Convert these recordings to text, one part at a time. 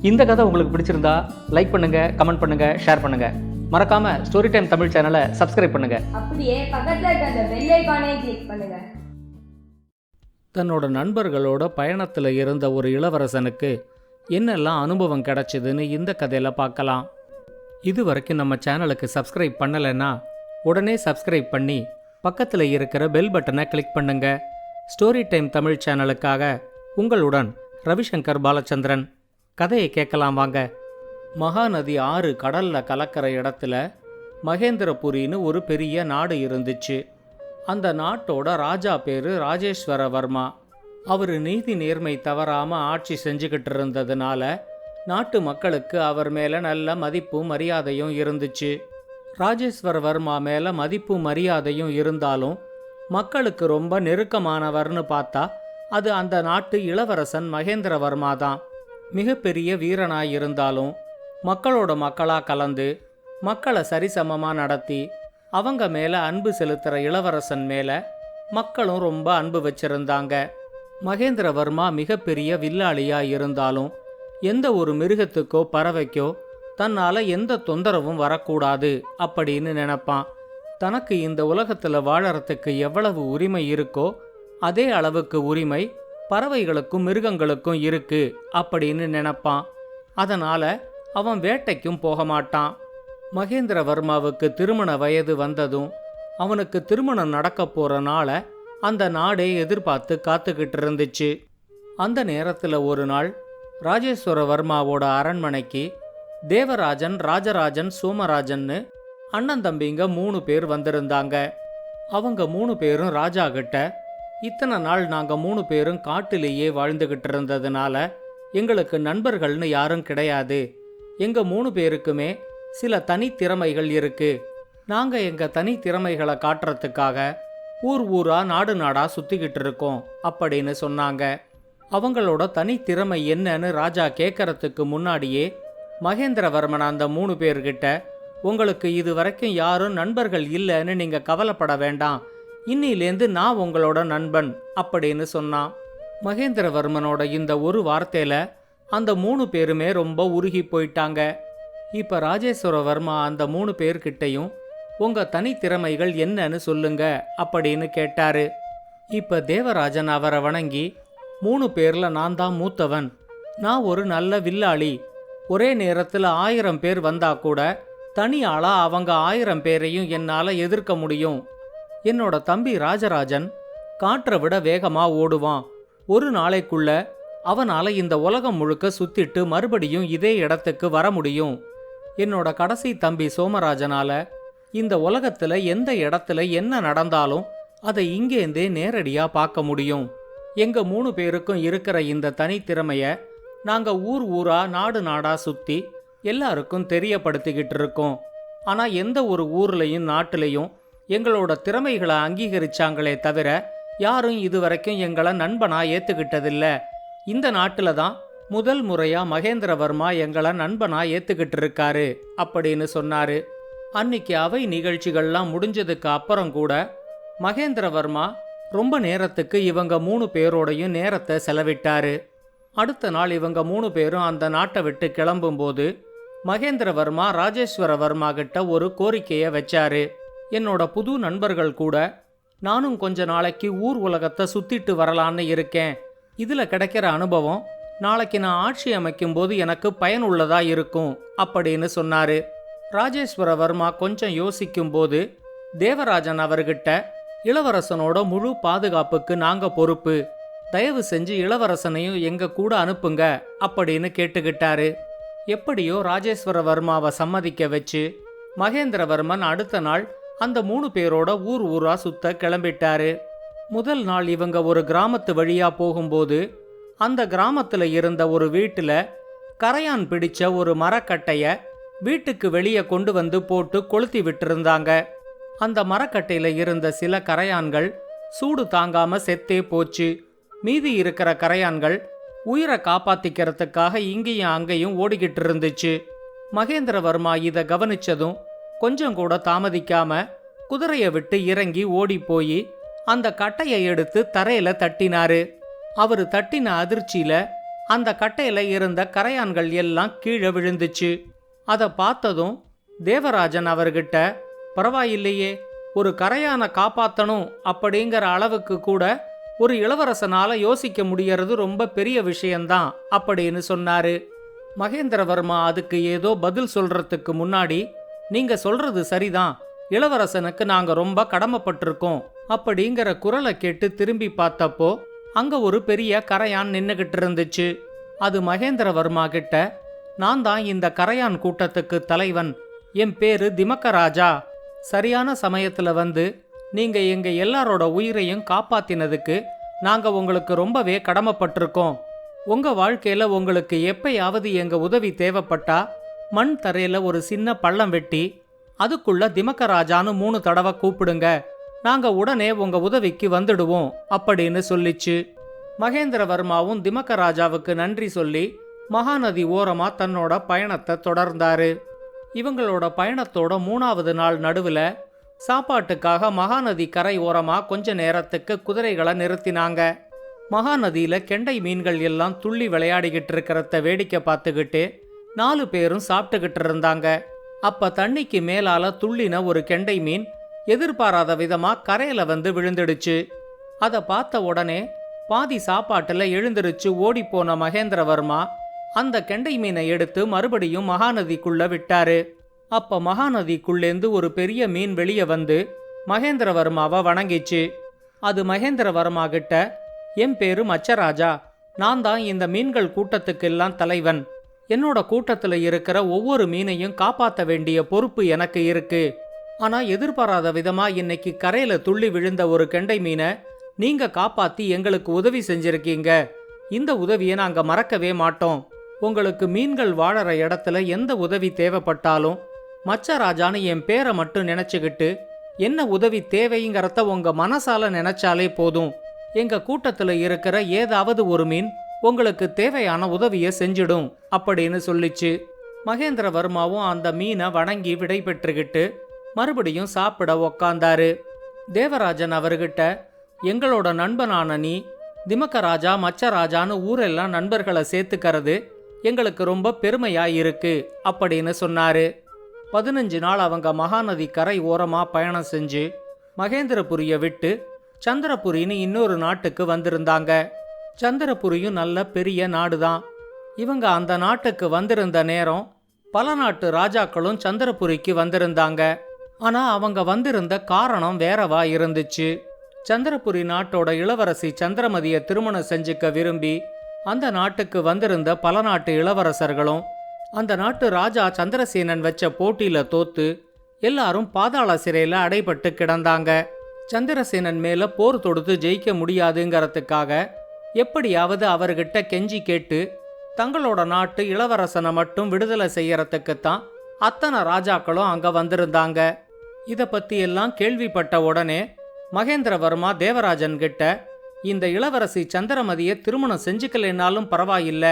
இந்த கதை உங்களுக்கு பிடிச்சிருந்தா லைக் பண்ணுங்க, கமெண்ட் பண்ணுங்க, ஷேர் பண்ணுங்க. மறக்காம ஸ்டோரி டைம் தமிழ் சேனலை சப்ஸ்கிரைப் பண்ணுங்க. அப்படியே பக்கத்துல இருக்க அந்த பெல் ஐகானை கிளிக் பண்ணுங்க. தன்னோட நண்பர்களோட பயணத்தில் இருந்த ஒரு இளவரசனுக்கு என்னெல்லாம் அனுபவம் கிடைச்சதுன்னு இந்த கதையில் பார்க்கலாம். இது வரைக்கும் நம்ம சேனலுக்கு சப்ஸ்கிரைப் பண்ணலைன்னா உடனே சப்ஸ்கிரைப் பண்ணி பக்கத்தில் இருக்கிற பெல் பட்டனை கிளிக் பண்ணுங்க. ஸ்டோரி டைம் தமிழ் சேனலுக்காக உங்களுடன் ரவிசங்கர் பாலச்சந்திரன். கதையை கேட்கலாம் வாங்க. மகாநதி ஆறு கடல்ல கலக்கிற இடத்துல மகேந்திரபுரின்னு ஒரு பெரிய நாடு இருந்துச்சு. அந்த நாட்டோட ராஜா பேரு ராஜேஸ்வரவர்மா. அவர் நீதி நேர்மை தவறாம ஆட்சி செஞ்சுக்கிட்டு இருந்ததுனால நாட்டு மக்களுக்கு அவர் மேல நல்ல மதிப்பும் மரியாதையும் இருந்துச்சு. ராஜேஸ்வரவர்மா மேல மதிப்பும் மரியாதையும் இருந்தாலும் மக்களுக்கு ரொம்ப நெருக்கமானவர்னு பார்த்தா அது அந்த நாட்டு இளவரசன் மகேந்திரவர்மா தான். மிகப்பெரிய வீரனாயிருந்தாலும் மக்களோட மக்களா கலந்து மக்களை சரிசமமாக நடத்தி அவங்க மேலே அன்பு செலுத்துகிற இளவரசன் மேலே மக்களும் ரொம்ப அன்பு வச்சிருந்தாங்க. மகேந்திரவர்மா மிகப்பெரிய வில்லாளியாக இருந்தாலும் எந்த ஒரு மிருகத்துக்கோ பறவைக்கோ தன்னால் எந்த தொந்தரவும் வரக்கூடாது அப்படின்னு நினைப்பான். தனக்கு இந்த உலகத்தில் வாழறதுக்கு எவ்வளவு உரிமை இருக்கோ அதே அளவுக்கு உரிமை பறவைகளுக்கும் மிருகங்களுக்கும் இருக்கு அப்படின்னு நினைப்பான். அதனால அவன் வேட்டைக்கும் போக மாட்டான். மகேந்திரவர்மாவுக்கு திருமண வயது வந்ததும் அவனுக்கு திருமணம் நடக்க போற நாள அந்த நாடே எதிர்பார்த்து காத்துக்கிட்டு இருந்துச்சு. அந்த நேரத்தில் ஒரு நாள் ராஜேஸ்வரவர்மாவோட அரண்மனைக்கு தேவராஜன், ராஜராஜன், சோமராஜன்னு அண்ணன் தம்பிங்க 3 பேர் வந்திருந்தாங்க. அவங்க 3 பேரும் ராஜா கிட்ட, இத்தனை நாள் நாங்கள் 3 பேரும் காட்டிலேயே வாழ்ந்துகிட்டு இருந்ததுனால எங்களுக்கு நண்பர்கள்னு யாரும் கிடையாது. எங்கள் 3 பேருக்குமே சில தனித்திறமைகள் இருக்கு. நாங்கள் எங்கள் தனித்திறமைகளை காட்டுறதுக்காக ஊர் ஊரா நாடு நாடா சுற்றிக்கிட்டு இருக்கோம் அப்படின்னு சொன்னாங்க. அவங்களோட தனித்திறமை என்னன்னு ராஜா கேட்கறதுக்கு முன்னாடியே மகேந்திரவர்மன் அந்த 3 பேர்கிட்ட, உங்களுக்கு இது வரைக்கும் யாரும் நண்பர்கள் இல்லைன்னு நீங்கள் கவலைப்பட வேண்டாம், இன்னிலேந்து நான் உங்களோட நண்பன் அப்படின்னு சொன்னான். மகேந்திரவர்மனோட இந்த ஒரு வார்த்தையில அந்த 3 பேருமே ரொம்ப உருகி போயிட்டாங்க. இப்ப ராஜேஸ்வரவர்மா அந்த 3 பேர்கிட்டையும் உங்க தனித்திறமைகள் என்னன்னு சொல்லுங்க அப்படின்னு கேட்டாரு. இப்ப தேவராஜன் அவரை வணங்கி, 3 பேர்ல நான் தான் மூத்தவன், நான் ஒரு நல்ல வில்லாளி, ஒரே நேரத்தில் 1000 பேர் வந்தா கூட தனி ஆளா அவங்க 1000 பேரையும் என்னால எதிர்க்க முடியும். என்னோட தம்பி ராஜராஜன் காற்றை விட வேகமா ஓடுவான். ஒரு நாளைக்குள்ள அவனால இந்த உலகம் முழுக்க சுத்திட்டு மறுபடியும் இதே இடத்துக்கு வர முடியும். என்னோட கடைசி தம்பி சோமராஜனால இந்த உலகத்துல எந்த இடத்துல என்ன நடந்தாலும் அதை இங்கேருந்தே நேரடியா பார்க்க முடியும். எங்க 3 பேருக்கும் இருக்கிற இந்த தனித்திறமைய நாங்க ஊர் ஊரா நாடு நாடா சுத்தி எல்லாருக்கும் தெரியப்படுத்திக்கிட்டு இருக்கோம். ஆனா எந்த ஒரு ஊர்லயும் நாட்டிலையும் எங்களோட திறமைகளை அங்கீகரிச்சாங்களே தவிர யாரும் இதுவரைக்கும் எங்களை நண்பனா ஏத்துக்கிட்டதில்ல. இந்த நாட்டில தான் முதல் முறையா மகேந்திரவர்மா எங்களை நண்பனா ஏத்துக்கிட்டு இருக்காரு அப்படின்னு சொன்னாரு. அன்னைக்கு அவை நிகழ்ச்சிகள்லாம் முடிஞ்சதுக்கு அப்புறம் கூட மகேந்திரவர்மா ரொம்ப நேரத்துக்கு இவங்க 3 பேரோடையும் நேரத்தை செலவிட்டாரு. அடுத்த நாள் இவங்க 3 பேரும் அந்த நாட்டை விட்டு கிளம்பும்போது மகேந்திரவர்மா ராஜேஸ்வரவர்மா கிட்ட ஒரு கோரிக்கையை வச்சாரு. என்னோட புது நண்பர்கள் கூட நானும் கொஞ்ச நாளைக்கு ஊர் உலகத்தை சுத்திட்டு வரலான்னு இருக்கேன். இதுல கிடைக்கிற அனுபவம் நாளைக்கு நான் ஆட்சி அமைக்கும் போது எனக்கு பயனுள்ளதா இருக்கும் அப்படின்னு சொன்னாரு. ராஜேஸ்வரவர்மா கொஞ்சம் யோசிக்கும் போது தேவராஜன் அவர்கிட்ட, இளவரசனோட முழு பாதுகாப்புக்கு நாங்க பொறுப்பு, தயவு செஞ்சு இளவரசனையும் எங்க கூட அனுப்புங்க அப்படின்னு கேட்டுக்கிட்டாரு. எப்படியோ ராஜேஸ்வரவர்மாவை சம்மதிக்க வச்சு மகேந்திரவர்மன் அடுத்த நாள் அந்த 3 பேரோட ஊர் ஊரா சுத்த கிளம்பிட்டாரு. முதல் நாள் இவங்க ஒரு கிராமத்து வழியா போகும்போது அந்த கிராமத்துல இருந்த ஒரு வீட்டுல கரையான் பிடிச்ச ஒரு மரக்கட்டைய வீட்டுக்கு வெளியே கொண்டு வந்து போட்டு கொளுத்தி விட்டிருந்தாங்க. அந்த மரக்கட்டையில இருந்த சில கரையான்கள் சூடு தாங்காம செத்தே போச்சு. மீதி இருக்கிற கரையான்கள் உயிரை காப்பாத்திக்கிறதுக்காக இங்கேயும் அங்கேயும் ஓடிக்கிட்டு இருந்துச்சு. மகேந்திரவர்மா இதை கவனிச்சதும் கொஞ்சம் கூட தாமதிக்காம குதிரையை விட்டு இறங்கி ஓடி போய் அந்த கட்டையை எடுத்து தரையில தட்டினாரு. அவரு தட்டின அதிர்ச்சியில அந்த கட்டையில இருந்த கரையான்கள் எல்லாம் கீழே விழுந்துச்சு. அதை பார்த்ததும் தேவராஜன் அவர்கிட்ட, பரவாயில்லையே, ஒரு கரையானை காப்பாத்தணும் அப்படிங்கிற அளவுக்கு கூட ஒரு இளவரசனால யோசிக்க முடியறது ரொம்ப பெரிய விஷயம்தான் அப்படின்னு சொன்னாரு. மகேந்திரவர்மா அதுக்கு ஏதோ பதில் சொல்றதுக்கு முன்னாடி, நீங்க சொல்றது சரிதான், இளவரசனுக்கு நாங்க ரொம்ப கடமைப்பட்டிருக்கோம் அப்படிங்கிற குரலை கேட்டு திரும்பி பார்த்தப்போ அங்க ஒரு பெரிய கரையான் நின்னுகிட்டு இருந்துச்சு. அது மகேந்திரவர்மா கிட்ட, நான் தான் இந்த கரையான் கூட்டத்துக்கு தலைவன், என் பேரு திமக்கராஜா. சரியான சமயத்துல வந்து நீங்க எங்க எல்லாரோட உயிரையும் காப்பாத்தினதுக்கு நாங்க உங்களுக்கு ரொம்பவே கடமைப்பட்டிருக்கோம். உங்க வாழ்க்கையில உங்களுக்கு எப்பயாவது எங்க உதவி தேவைப்பட்டா மண் தரையில ஒரு சின்ன பள்ளம் வெட்டி அதுக்குள்ள திமக்கராஜான்னு 3 தடவை கூப்பிடுங்க, நாங்க உடனே உங்க உதவிக்கு வந்துடுவோம் அப்படின்னு சொல்லிச்சு. மகேந்திரவர்மாவும் திமக்கராஜாவுக்கு நன்றி சொல்லி மகாநதி ஓரமா தன்னோட பயணத்தை தொடர்ந்தாரு. இவங்களோட பயணத்தோட 3வது நாள் நடுவுல சாப்பாட்டுக்காக மகாநதி கரை ஓரமா கொஞ்ச நேரத்துக்கு குதிரைகளை நிறுத்தினாங்க. மகாநதியில கெண்டை மீன்கள் எல்லாம் துள்ளி விளையாடிக்கிட்டு இருக்கிறத வேடிக்கை பார்த்துக்கிட்டு 4 பேரும் சாப்பிட்டுக்கிட்டு இருந்தாங்க. அப்ப தண்ணிக்கு மேலால துள்ளின ஒரு கெண்டை மீன் எதிர்பாராத விதமா கரையில வந்து விழுந்துடுச்சு. அதை பார்த்த உடனே பாதி சாப்பாட்டுல எழுந்திருச்சு ஓடிப்போன மகேந்திரவர்மா அந்த கெண்டை மீனை எடுத்து மறுபடியும் மகாநதிக்குள்ள விட்டாரு. அப்ப மகாநதிக்குள்ளேந்து ஒரு பெரிய மீன் வெளியே வந்து மகேந்திரவர்மாவை வணங்கிச்சு. அது மகேந்திரவர்மா கிட்ட, என் பேரு மச்சராஜா, நான் தான் இந்த மீன்கள் கூட்டத்துக்கெல்லாம் தலைவன். என்னோட கூட்டத்துல இருக்கிற ஒவ்வொரு மீனையும் காப்பாற்ற வேண்டிய பொறுப்பு எனக்கு இருக்கு. ஆனா எதிர்பாராத விதமா இன்னைக்கு கரையில துள்ளி விழுந்த ஒரு கெண்டை மீனை நீங்க காப்பாத்தி எங்களுக்கு உதவி செஞ்சிருக்கீங்க. இந்த உதவியை நாங்க மறக்கவே மாட்டோம். உங்களுக்கு மீன்கள் வாழற இடத்துல எந்த உதவி தேவைப்பட்டாலும் மச்சராஜான்னு என் பேரை மட்டும் நினைச்சுக்கிட்டு என்ன உதவி தேவைங்கிறத உங்க மனசால நினைச்சாலே போதும். எங்க கூட்டத்துல இருக்கிற ஏதாவது ஒரு மீன் உங்களுக்கு தேவையான உதவியை செஞ்சிடும் அப்படின்னு சொல்லிச்சு. மகேந்திரவர்மாவும் அந்த மீனை வணங்கி விடை பெற்றுக்கிட்டு மறுபடியும் சாப்பிட உக்காந்தாரு. தேவராஜன் அவர்கிட்ட, எங்களோட நண்பனான நீ திமக்கராஜா மச்சராஜான்னு ஊரெல்லாம் நண்பர்களை சேர்த்துக்கிறது எங்களுக்கு ரொம்ப பெருமையா இருக்கு அப்படின்னு சொன்னாரு. 15 நாள் அவங்க மகாநதி கரை ஓரமா பயணம் செஞ்சு மகேந்திரபுரியை விட்டு சந்திரபுரின்னு இன்னொரு நாட்டுக்கு வந்திருந்தாங்க. சந்திரபுரியும் நல்ல பெரிய நாடுதான். இவங்க அந்த நாட்டுக்கு வந்திருந்த நேரம் பல நாட்டு ராஜாக்களும் சந்திரபுரிக்கு வந்திருந்தாங்க. ஆனா அவங்க வந்திருந்த காரணம் வேறவா இருந்துச்சு. சந்திரபுரி நாட்டோட இளவரசி சந்திரமதியை திருமணம் செஞ்சுக்க விரும்பி அந்த நாட்டுக்கு வந்திருந்த பல நாட்டு இளவரசர்களும் அந்த நாட்டு ராஜா சந்திரசேனன் வச்ச போட்டியில தோத்து எல்லாரும் பாதாள சிறையில அடைபட்டு கிடந்தாங்க. சந்திரசேனன் மேல போர் தொடுத்து ஜெயிக்க முடியாதுங்கிறதுக்காக எப்படியாவது அவர்கிட்ட கெஞ்சி கேட்டு தங்களோட நாட்டு இளவரசனை மட்டும் விடுதலை செய்யறதுக்குத்தான் அத்தனை ராஜாக்களும் அங்க வந்திருந்தாங்க. இத பத்தி எல்லாம் கேள்விப்பட்ட உடனே மகேந்திரவர்மா தேவராஜன் கிட்ட, இந்த இளவரசி சந்திரமதியை திருமணம் செஞ்சுக்கலைன்னாலும் பரவாயில்ல,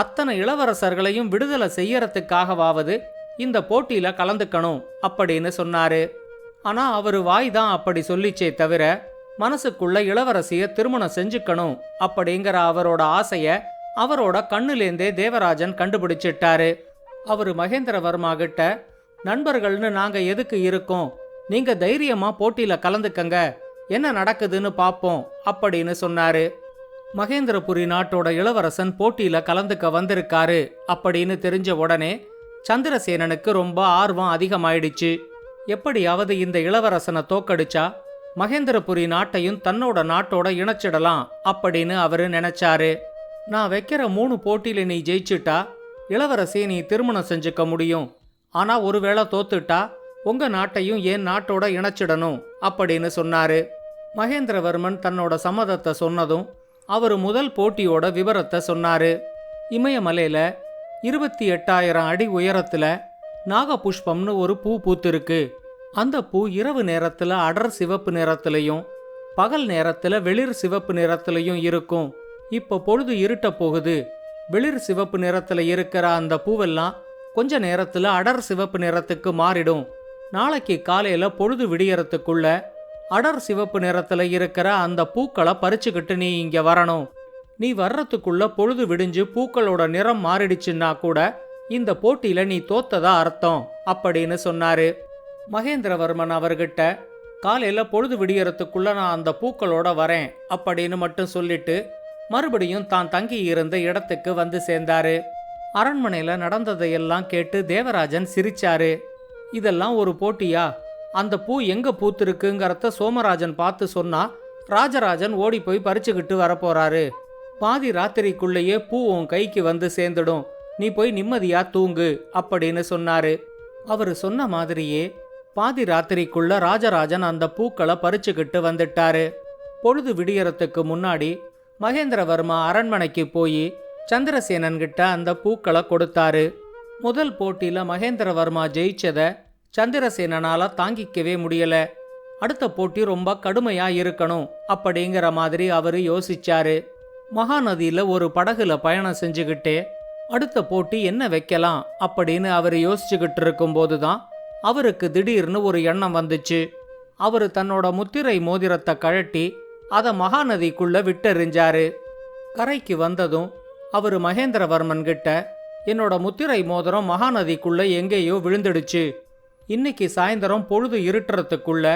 அத்தனை இளவரசர்களையும் விடுதலை செய்யறதுக்காகவாவது இந்த போட்டியில கலந்துக்கணும் அப்படின்னு சொன்னாரு. ஆனா அவரு வாய் தான் அப்படி சொல்லிச்சே தவிர மனசுக்குள்ள இளவரசிய திருமணம் செஞ்சுக்கணும் அப்படிங்கிற அவரோட ஆசைய அவரோட கண்ணுலேந்தே தேவராஜன் கண்டுபிடிச்சிட்டாரு. அவரு மகேந்திரவர்மா கிட்ட, நண்பர்கள்னு நாங்க எதுக்கு இருக்கோம், நீங்க தைரியமா போட்டியில கலந்துக்கங்க, என்ன நடக்குதுன்னு பாப்போம் அப்படின்னு சொன்னாரு. மகேந்திரபுரி நாட்டோட இளவரசன் போட்டியில கலந்துக்க வந்திருக்காரு அப்படின்னு தெரிஞ்ச உடனே சந்திரசேனனுக்கு ரொம்ப ஆர்வம் அதிகமாயிடுச்சு. எப்படியாவது இந்த இளவரசனை தோக்கடிச்சா மகேந்திரபுரி நாட்டையும் தன்னோட நாட்டோட இணைச்சிடலாம் அப்படின்னு அவரு நினைச்சாரு. நான் வைக்கிற 3 போட்டியில நீ ஜெயிச்சுட்டா இளவரசியை நீ திருமணம் செஞ்சுக்க முடியும். ஆனா ஒருவேளை தோத்துட்டா உங்க நாட்டையும் என் நாட்டோட இணைச்சிடணும் அப்படின்னு சொன்னாரு. மகேந்திரவர்மன் தன்னோட சம்மதத்தை சொன்னதும் அவரு முதல் போட்டியோட விவரத்தை சொன்னாரு. இமயமலையில 28,000 அடி உயரத்துல நாகபுஷ்பம்னு ஒரு பூ பூத்திருக்கு. அந்த பூ இரவு நேரத்துல அடர் சிவப்பு நிறத்திலையும் பகல் நேரத்துல வெளிர் சிவப்பு நிறத்திலையும் இருக்கும். இப்ப பொழுது இருட்ட போகுது. வெளிர் சிவப்பு நிறத்துல இருக்கிற அந்த பூவெல்லாம் கொஞ்ச நேரத்துல அடர் சிவப்பு நிறத்துக்கு மாறிடும். நாளைக்கு காலையில பொழுது விடியறதுக்குள்ள அடர் சிவப்பு நிறத்துல இருக்கிற அந்த பூக்களை பறிச்சுக்கிட்டு நீ இங்க வரணும். நீ வர்றதுக்குள்ள பொழுது விடிஞ்சு பூக்களோட நிறம் மாறிடுச்சுன்னா கூட இந்த போட்டியில நீ தோத்ததா அர்த்தம் அப்படின்னு சொன்னாரு. மகேந்திரவர்மன் அவர்கிட்ட காலையில பொழுது விடியறதுக்குள்ள நான் அந்த பூக்களோட வரேன் அப்படின்னு மட்டும் சொல்லிட்டு மறுபடியும் தான் தங்கி இருந்த இடத்துக்கு வந்து சேர்ந்தாரு. அரண்மனையில நடந்ததையெல்லாம் கேட்டு தேவராஜன் சிரிச்சாரு. இதெல்லாம் ஒரு போட்டியா? அந்த பூ எங்க பூத்திருக்குங்கிறத சோமராஜன் பார்த்து சொன்னா ராஜராஜன் ஓடி போய் பறிச்சுக்கிட்டு வரப்போறாரு. பாதி ராத்திரிக்குள்ளேயே பூ உன் கைக்கு வந்து சேர்ந்துடும். நீ போய் நிம்மதியா தூங்கு அப்படின்னு சொன்னாரு. அவரு சொன்ன மாதிரியே பாதி ராத்திரிக்குள்ள ராஜராஜன் அந்த பூக்களை பறிச்சுக்கிட்டு வந்துட்டாரு. பொழுது விடியறதுக்கு முன்னாடி மகேந்திரவர்மா அரண்மனைக்கு போய் சந்திரசேனன் கிட்ட அந்த பூக்களை கொடுத்தாரு. முதல் போட்டியில மகேந்திரவர்மா ஜெயிச்சத சந்திரசேனனால தாங்கிக்கவே முடியல. அடுத்த போட்டி ரொம்ப கடுமையா இருக்கணும் அப்படிங்கிற மாதிரி அவரு யோசிச்சாரு. மகாநதியில ஒரு படகுல பயணம் செஞ்சுக்கிட்டே அடுத்த போட்டி என்ன வைக்கலாம் அப்படின்னு அவர் யோசிச்சுக்கிட்டு இருக்கும்போதுதான் அவருக்கு திடீர்னு ஒரு எண்ணம் வந்துச்சு. அவரு தன்னோட முத்திரை மோதிரத்தை கழட்டி அதை மகாநதிக்குள்ள விட்டெறிஞ்சாரு. கரைக்கு வந்ததும் அவரு மகேந்திரவர்மன் கிட்ட, என்னோட முத்திரை மோதிரம் மகாநதிக்குள்ள எங்கேயோ விழுந்துடுச்சு. இன்னைக்கு சாயந்தரம் பொழுது இருட்டுறதுக்குள்ள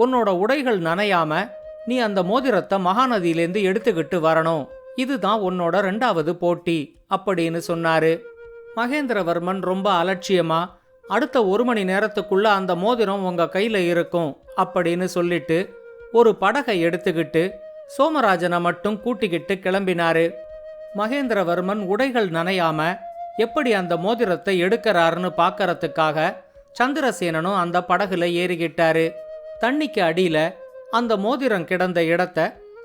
உன்னோட உடைகள் நனையாம நீ அந்த மோதிரத்தை மகாநதியிலேருந்து எடுத்துக்கிட்டு வரணும். இதுதான் உன்னோட 2வது போட்டி அப்படின்னு சொன்னாரு. மகேந்திரவர்மன் ரொம்ப அலட்சியமா, அடுத்த 1 மணி நேரத்துக்குள்ள அந்த மோதிரம் உங்க கையில இருக்கும் அப்படின்னு சொல்லிட்டு ஒரு படகை எடுத்துக்கிட்டு சோமராஜனை மட்டும் கூட்டிக்கிட்டு கிளம்பினாரு. மகேந்திரவர்மன் உடைகள் நனையாம எப்படி அந்த மோதிரத்தை எடுக்கிறாருன்னு பார்க்கறதுக்காக சந்திரசேனனும் அந்த படகுல ஏறிக்கிட்டாரு. தண்ணிக்கு அடியில அந்த மோதிரம் கிடந்த இடத்த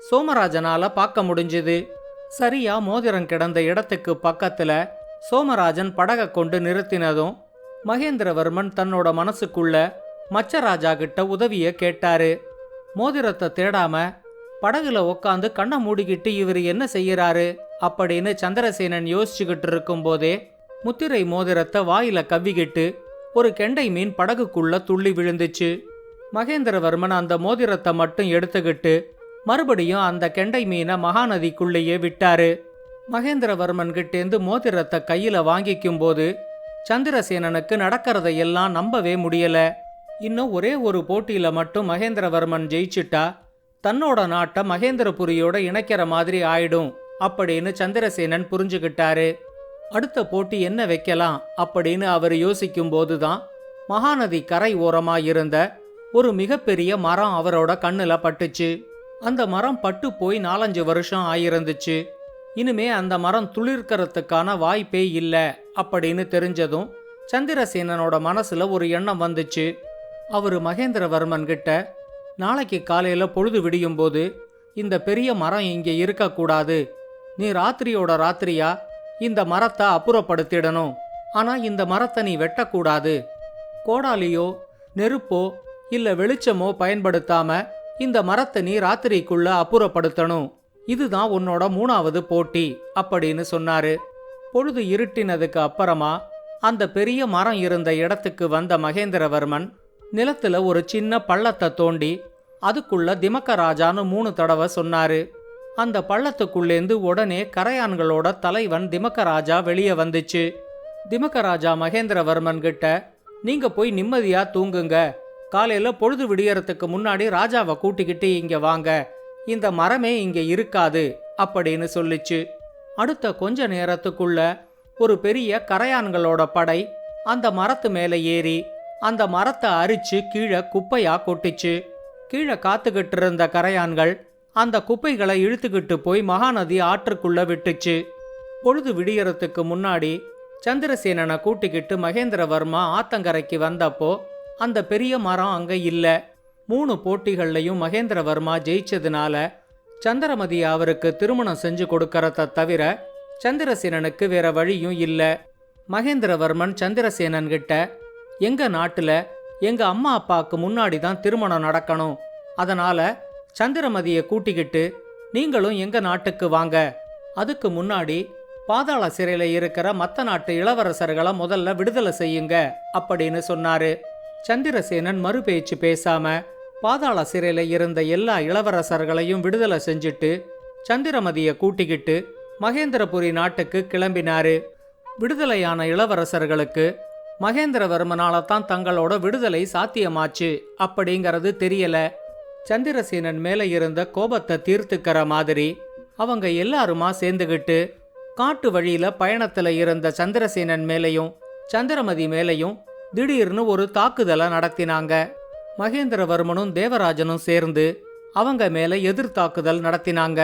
சோமராஜனால பார்க்க முடிஞ்சுது. சரியா மோதிரம் கிடந்த இடத்துக்கு பக்கத்துல சோமராஜன் படகை கொண்டு நிறுத்தினதும் மகேந்திரவர்மன் தன்னோட மனசுக்குள்ள மச்சராஜா கிட்ட உதவிய கேட்டாரு. மோதிரத்தை தேடாம படகுல உக்காந்து கண்ணை மூடிக்கிட்டு இவர் என்ன செய்யறாரு அப்படின்னு சந்திரசேனன் யோசிச்சுக்கிட்டு இருக்கும் போதே முத்திரை மோதிரத்தை வாயில கவ்விக்கிட்டு ஒரு கெண்டை மீன் படகுக்குள்ள துள்ளி விழுந்துச்சு. மகேந்திரவர்மன் அந்த மோதிரத்தை மட்டும் எடுத்துக்கிட்டு மறுபடியும் அந்த கெண்டை மீனை மகாநதிக்குள்ளேயே விட்டாரு. மகேந்திரவர்மன் கிட்டேந்து மோதிரத்தை கையில வாங்கிக்கும் போது சந்திரசேனனுக்கு நடக்கிறதையெல்லாம் நம்பவே முடியல. இன்னும் ஒரே ஒரு போட்டியில மட்டும் மகேந்திரவர்மன் ஜெயிச்சுட்டா தன்னோட நாட்டை மகேந்திரபுரியோட இணைக்கிற மாதிரி ஆயிடும் அப்படின்னு சந்திரசேனன் புரிஞ்சுக்கிட்டாரு. அடுத்த போட்டி என்ன வைக்கலாம் அப்படின்னு அவர் யோசிக்கும் போதுதான் மகாநதி கரை ஓரமா இருந்த ஒரு மிகப்பெரிய மரம் அவரோட கண்ணுல பட்டுச்சு. அந்த மரம் பட்டு போய் 4-5 வருஷம் ஆயிருந்துச்சு. இனிமே அந்த மரம் துளிர்க்கறதுக்கான வாய்ப்பே இல்ல அப்படின்னு தெரிஞ்சதும் சந்திரசேனனோட மனசுல ஒரு எண்ணம் வந்துச்சு. அவரு மகேந்திரவர்மன் கிட்ட, நாளைக்கு காலையில பொழுது விடியும் போது இந்த பெரிய மரம் இங்க இருக்கக்கூடாது. நீ ராத்திரியோட ராத்திரியா இந்த மரத்தை அப்புறப்படுத்திடணும். ஆனா இந்த மரத்தை நீ வெட்டக்கூடாது. கோடாலியோ நெருப்போ இல்ல வெளிச்சமோ பயன்படுத்தாம இந்த மரத்தை நீ ராத்திரிக்குள்ள அப்புறப்படுத்தணும். இதுதான் உன்னோட 3வது போட்டி அப்படின்னு சொன்னாரு. பொழுது இருட்டினதுக்கு அப்புறமா அந்த பெரிய மரம் இருந்த இடத்துக்கு வந்த மகேந்திரவர்மன் நிலத்துல ஒரு சின்ன பள்ளத்தை தோண்டி அதுக்குள்ள திமக்கராஜான்னு 3 தடவை சொன்னாரு. அந்த பள்ளத்துக்குள்ளேந்து உடனே கரையான்களோட தலைவன் திமக்கராஜா வெளியே வந்துச்சு. திமக்கராஜா மகேந்திரவர்மன் கிட்ட, நீங்க போய் நிம்மதியா தூங்குங்க. காலையில பொழுது விடியறதுக்கு முன்னாடி ராஜாவை கூட்டிக்கிட்டு இங்க வாங்க. இந்த மரமே இங்க இருக்காது அப்படின்னு சொல்லிச்சு. அடுத்த கொஞ்ச நேரத்துக்குள்ள ஒரு பெரிய கரையான்களோட படை அந்த மரத்து மேல ஏறி அந்த மரத்தை அரிச்சு கீழே குப்பையா கொட்டிச்சு. கீழே காத்துக்கிட்டு இருந்த கரையான்கள் அந்த குப்பைகளை இழுத்துக்கிட்டு போய் மகாநதி ஆற்றுக்குள்ள விட்டுச்சு. பொழுது விடியறதுக்கு முன்னாடி சந்திரசேனனை கூட்டிக்கிட்டு மகேந்திரவர்மா ஆத்தங்கரைக்கு வந்தப்போ அந்த பெரிய மரம் அங்க இல்ல. 3 போட்டிகள்லையும் மகேந்திரவர்மா ஜெயிச்சதுனால சந்திரமதியை அவருக்கு திருமணம் செஞ்சு கொடுக்கறத தவிர சந்திரசேனனுக்கு வேற வழியும் இல்ல. மகேந்திரவர்மன் சந்திரசேனன் கிட்ட, எங்க நாட்டுல எங்க அம்மா அப்பாவுக்கு முன்னாடி தான் திருமணம் நடக்கணும். அதனால சந்திரமதியை கூட்டிக்கிட்டு நீங்களும் எங்க நாட்டுக்கு வாங்க. அதுக்கு முன்னாடி பாதாள சிறையில இருக்கிற மத்த நாட்டு இளவரசர்களை முதல்ல விடுதலை செய்யுங்க அப்படின்னு சொன்னாரு. சந்திரசேனன் மறுபேச்சு பேசாம பாதாள சிறையில இருந்த எல்லா இளவரசர்களையும் விடுதலை செஞ்சுட்டு சந்திரமதியை கூட்டிக்கிட்டு மகேந்திரபுரி நாட்டுக்கு கிளம்பினாரு. விடுதலையான இளவரசர்களுக்கு மகேந்திரவர்மனால தான் தங்களோட விடுதலை சாத்தியமாச்சு அப்படிங்கிறது தெரியல. சந்திரசேனன் மேல இருந்த கோபத்தை தீர்த்துக்கிற மாதிரி அவங்க எல்லாருமா சேர்ந்துகிட்டு காட்டு வழியில பயணத்துல இருந்த சந்திரசேனன் மேலையும் சந்திரமதி மேலையும் திடீர்னு ஒரு தாக்குதலை நடத்தினாங்க. மகேந்திரவர்மனும் தேவராஜனும் சேர்ந்து அவங்க மேல எதிர்த்தாக்குதல் நடத்தினாங்க.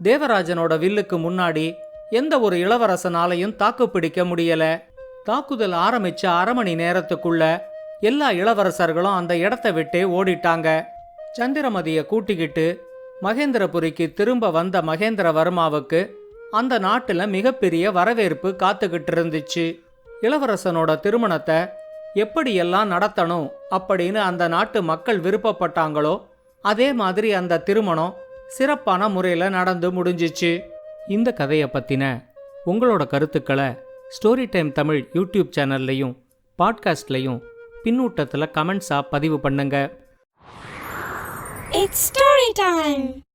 தேவராஜனோட வில்லுக்கு முன்னாடி எந்த ஒரு இளவரசனாலையும் தாக்கு பிடிக்க முடியல. தாக்குதல் ஆரம்பிச்ச அரை மணி நேரத்துக்குள்ள எல்லா இளவரசர்களும் அந்த இடத்த விட்டே ஓடிட்டாங்க. சந்திரமதியை கூட்டிக்கிட்டு மகேந்திரபுரிக்கு திரும்ப வந்த மகேந்திரவர்மாவுக்கு அந்த நாட்டுல மிகப்பெரிய வரவேற்பு காத்துக்கிட்டு இருந்துச்சு. இளவரசனோட திருமணத்தை எப்படியெல்லாம் நடத்தணும் அப்படின்னு அந்த நாட்டு மக்கள் விருப்பப்பட்டாங்களோ அதே மாதிரி அந்த திருமணம் சிறப்பான முறையில் நடந்து முடிஞ்சிச்சு. இந்த கதையை பற்றின உங்களோட கருத்துக்களை ஸ்டோரி டைம் தமிழ் யூடியூப் சேனல்லையும் பாட்காஸ்ட்லையும் பின்னூட்டத்தில் கமெண்ட்ஸாக பதிவு பண்ணுங்க. It's story time.